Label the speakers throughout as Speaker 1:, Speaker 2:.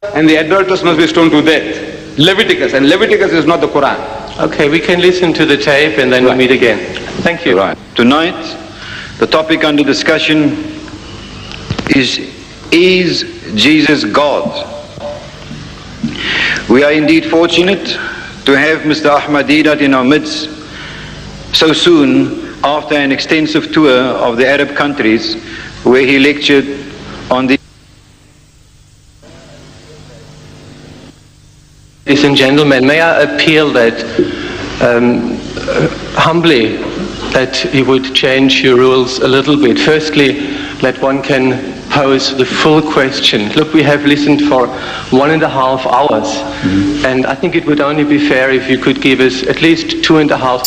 Speaker 1: and the adulteress must be stoned to death. Leviticus, and Leviticus is not the Quran.
Speaker 2: Okay, we can listen to the tape and then we'll meet again. Thank you.
Speaker 3: Right. Tonight, the topic under discussion is Jesus God? We are indeed fortunate to have Mr. Ahmed Deedat in our midst so soon after an extensive tour of the Arab countries where he lectured on the...
Speaker 2: Ladies and gentlemen, may I appeal that humbly that you would change your rules a little bit. Firstly, that one can pose the full question. Look, we have listened for 1.5 hours, and I think it would only be fair if you could give us at least 2.5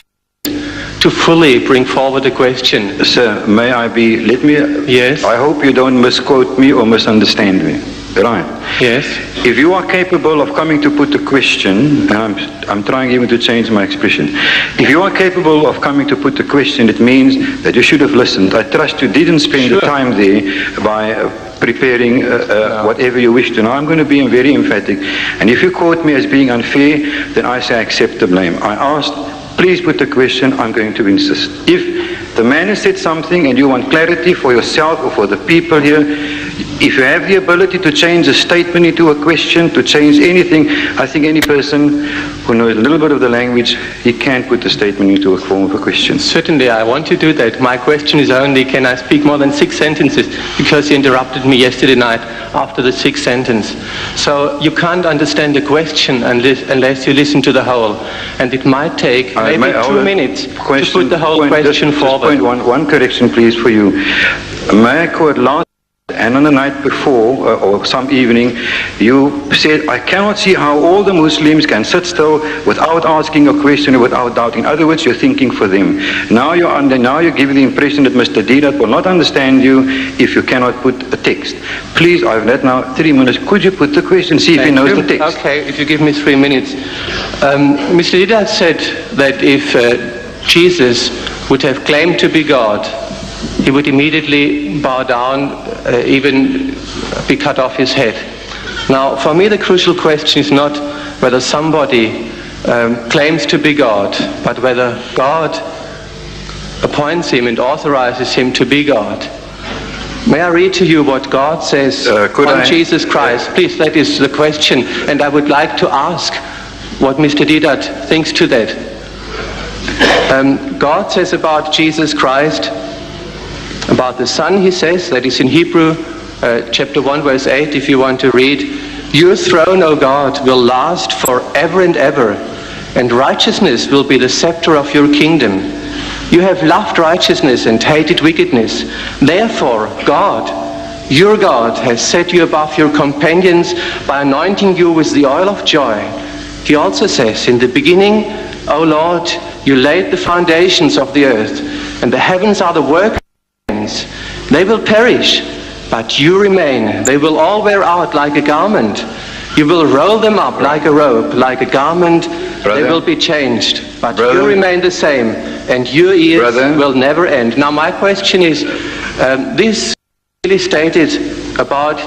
Speaker 2: to fully bring forward the question.
Speaker 3: Sir, may I be, let me...
Speaker 2: Yes?
Speaker 3: I hope you don't misquote me or misunderstand me. Right.
Speaker 2: Yes.
Speaker 3: If you are capable of coming to put a question, and I'm trying even to change my expression. If you are capable of coming to put a question, it means that you should have listened. I trust you didn't spend the time there by preparing whatever you wish to know. I'm going to be very emphatic. And if you quote me as being unfair, then I say I accept the blame. I asked, please put the question, I'm going to insist. If the man has said something and you want clarity for yourself or for the people here, if you have the ability to change a statement into a question, to change anything, I think any person who knows a little bit of the language, he can put the statement into a form of a question.
Speaker 2: Certainly, I want to do that. My question is only, can I speak more than 6 sentences? Because you interrupted me yesterday night after the 6th sentence. So you can't understand the question unless you listen to the whole. And it might take maybe 2 minutes to put the whole question forward.
Speaker 3: One correction, please, for you. May I quote last and on the night before, or some evening, you said, I cannot see how all the Muslims can sit still without asking a question or without doubting. In other words, you're thinking for them. Now you give the impression that Mr. Deedat will not understand you if you cannot put a text. Please, I've had now 3 minutes. Could you put the question, see if he knows the text?
Speaker 2: Okay, if you give me 3 minutes. Mr. Deedat said that if Jesus would have claimed to be God, he would immediately bow down, even be cut off his head. Now, for me, the crucial question is not whether somebody claims to be God, but whether God appoints him and authorizes him to be God. May I read to you what God says on Jesus Christ? Please, that is the question, and I would like to ask what Mr. Deedat thinks to that. God says about Jesus Christ, about the Son, he says, that is in Hebrew chapter 1 verse 8, if you want to read, your throne, O God, will last forever and ever, and righteousness will be the scepter of your kingdom. You have loved righteousness and hated wickedness. Therefore, God, your God, has set you above your companions by anointing you with the oil of joy. He also says, in the beginning, O Lord, you laid the foundations of the earth, and the heavens are the work of your hands. They will perish, but you remain. They will all wear out like a garment. You will roll them up like a robe, like a garment. Brother, they will be changed, but you remain the same, and your years will never end. Now my question is, this really stated about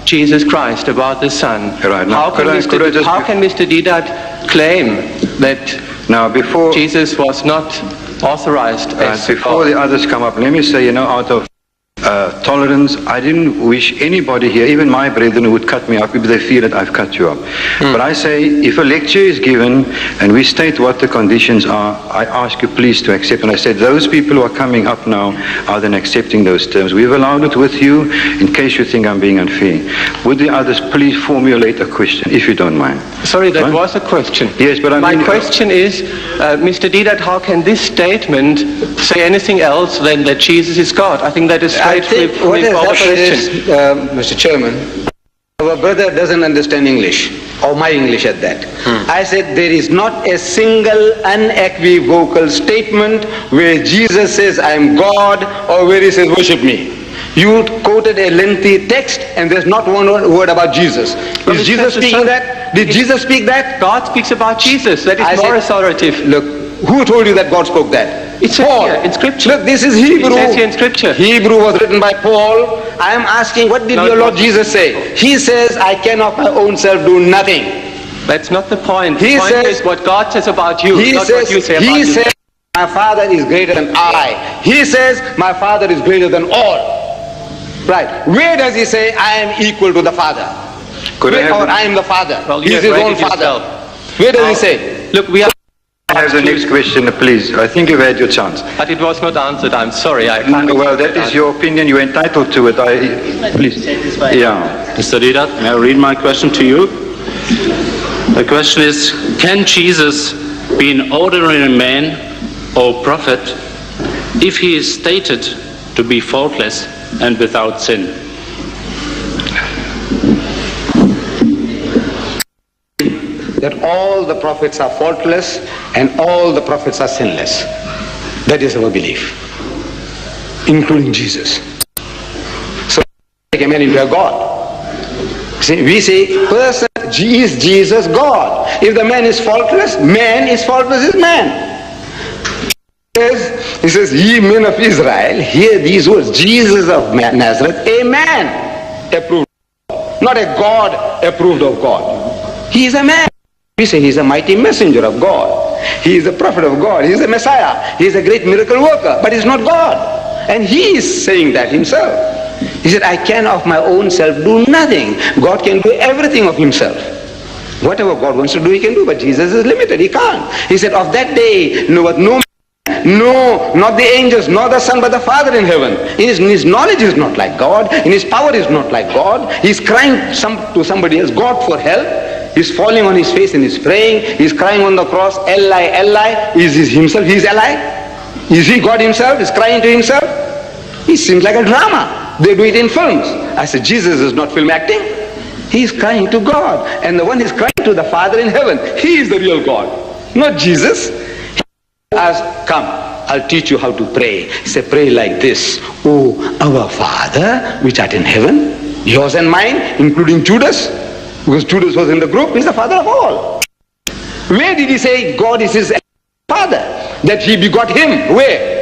Speaker 2: Jesus Christ, about the Son.
Speaker 3: Right. Now,
Speaker 2: how can Mr. Deedat claim that before Jesus was not authorized as
Speaker 3: before the others come up, let me say, out of tolerance, I didn't wish anybody here, even my brethren, who would cut me up if they feel that I've cut you up. But I say, if a lecture is given and we state what the conditions are, I ask you please to accept. And I said, those people who are coming up now are then accepting those terms. We've allowed it with you in case you think I'm being unfair. Would the others please formulate a question, if you don't mind?
Speaker 2: Sorry, that was a question.
Speaker 3: Yes, but
Speaker 2: my question is, Mr. Deedat, how can this statement say anything else than that Jesus is God? I think that is
Speaker 1: I think what has happened is, Mr. Chairman, our brother doesn't understand English, or my English at that. I said there is not a single unequivocal statement where Jesus says, I am God, or where he says, worship me. You quoted a lengthy text and there's not one word about Jesus. Is Jesus speaking that? Did Jesus speak that?
Speaker 2: God speaks about Jesus. That is more authoritative.
Speaker 1: Look, who told you that God spoke that?
Speaker 2: It's Paul. Here in Scripture.
Speaker 1: Look, this is Hebrew.
Speaker 2: It says here in Scripture.
Speaker 1: Hebrew was written by Paul. I am asking, what did
Speaker 2: No,
Speaker 1: your
Speaker 2: it
Speaker 1: Lord
Speaker 2: wasn't.
Speaker 1: Jesus say? He says, I can of my own self do nothing.
Speaker 2: That's not the point.
Speaker 1: He
Speaker 2: The point
Speaker 1: says-
Speaker 2: is what God says about you,
Speaker 1: He
Speaker 2: not
Speaker 1: says,
Speaker 2: what you say about
Speaker 1: he
Speaker 2: you.
Speaker 1: says, my Father is greater than I. He says, my Father is greater than all. Right. Where does he say, I am equal to the Father?
Speaker 3: Could I
Speaker 1: Where,
Speaker 3: have
Speaker 1: or
Speaker 3: the-
Speaker 1: I am the Father.
Speaker 2: Well, you
Speaker 1: He is
Speaker 2: have
Speaker 1: his
Speaker 2: read
Speaker 1: own
Speaker 2: it
Speaker 1: Father.
Speaker 2: yourself.
Speaker 1: Where does he say?
Speaker 2: Look, we are...
Speaker 3: I have the next question, please. I think you've had your chance.
Speaker 2: But it was not answered. I'm sorry. I can't...
Speaker 3: Well, that is your opinion. You're entitled to it. Please. Yeah.
Speaker 4: Mr. Deedat, may I read my question to you? The question is, can Jesus be an ordinary man or prophet if he is stated to be faultless and without sin?
Speaker 1: That all the prophets are faultless and all the prophets are sinless. That is our belief, including Jesus. So make a man into a God. See, we say, person, is Jesus God? If the man is faultless is man. He says, ye men of Israel, hear these words, Jesus of Nazareth, a man approved of God, not a God approved of God. He is a man. We say he is a mighty messenger of God. He is a prophet of God. He is a Messiah. He is a great miracle worker, but he is not God. And he is saying that himself. He said, I can of my own self do nothing. God can do everything of himself. Whatever God wants to do, he can do, but Jesus is limited. He can't. He said, of that day, no man, no, not the angels, nor the Son, but the Father in heaven. In his knowledge is not like God. In his power is not like God. He's crying to somebody else, God, for help. He's falling on his face and he's praying. He's crying on the cross, Eli, Eli. Is he himself? He's Eli. Is he God himself? He's crying to himself. He seems like a drama. They do it in films. I said, Jesus is not film acting. He's crying to God. And the one is crying to the Father in heaven. He is the real God, not Jesus. He asked, come, I'll teach you how to pray. He said, pray like this. Oh, our Father, which art in heaven, yours and mine, including Judas, because Judas was in the group. He's the father of all. Where did he say God is his father? That he begot him? Where?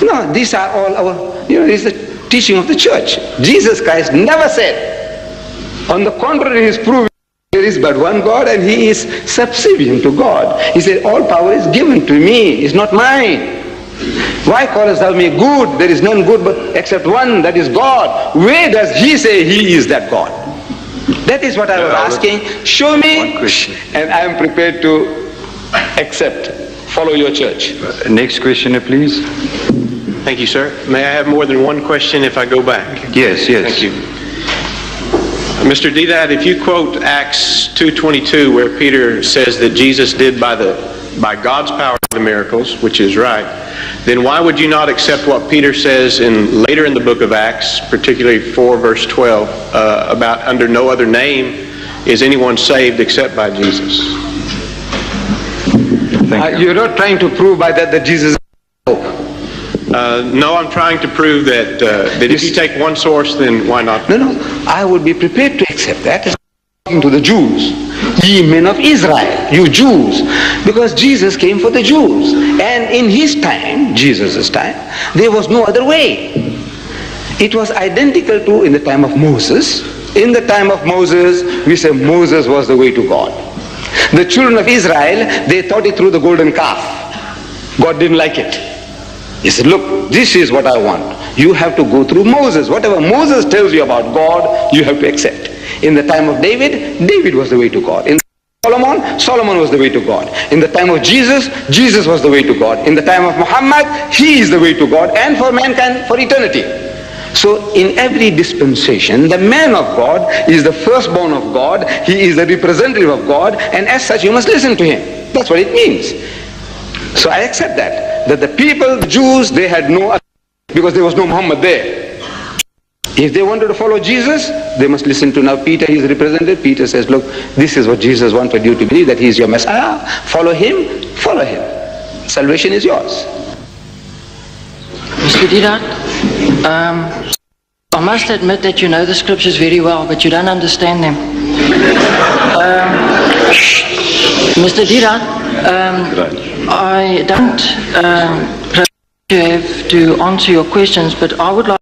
Speaker 1: No, these are all our, it's the teaching of the church. Jesus Christ never said. On the contrary, he is proving there is but one God and he is subservient to God. He said, all power is given to me, it's not mine. Why callest thou me good? There is none good but except one, that is God. Where does he say he is that God? That is what I was asking. Show me, and I am prepared to accept, follow your church.
Speaker 3: Next questioner, please.
Speaker 5: Thank you, sir. May I have more than one question if I go back?
Speaker 3: Yes.
Speaker 5: Thank you. Mr. Deedat, if you quote Acts 2:22, where Peter says that Jesus did by God's power the miracles, which is right, then why would you not accept what Peter says later in the book of Acts, particularly 4 verse 12, about under no other name is anyone saved except by Jesus?
Speaker 1: You're not trying to prove by that Jesus is
Speaker 5: no, I'm trying to prove that if you take one source, then why not?
Speaker 1: No, I would be prepared to accept that. Talking to the Jews, ye men of Israel, you Jews, because Jesus came for the Jews, and in his time, Jesus' time, there was no other way. It was identical to in the time of Moses. In the time of Moses, we say Moses was the way to God. The children of Israel, they thought it through the golden calf. God didn't like it. He said, look, this is what I want. You have to go through Moses. Whatever Moses tells you about God, you have to accept. In the time of David, David was the way to God. In the time of Solomon, Solomon was the way to God. In the time of Jesus, Jesus was the way to God. In the time of Muhammad, he is the way to God, and for mankind, for eternity. So in every dispensation, the man of God is the firstborn of God. He is the representative of God, and as such, you must listen to him. That's what it means. So I accept that the people, the Jews, they had no other, because there was no Muhammad there. If they wanted to follow Jesus, they must listen to now Peter, he is represented. Peter says, look, this is what Jesus wanted you to believe, that he is your Messiah. Follow him, follow him. Salvation is yours.
Speaker 6: Mr. Deedat, I must admit that you know the scriptures very well, but you don't understand them. Mr. Deedat, I don't have to answer your questions, but I would like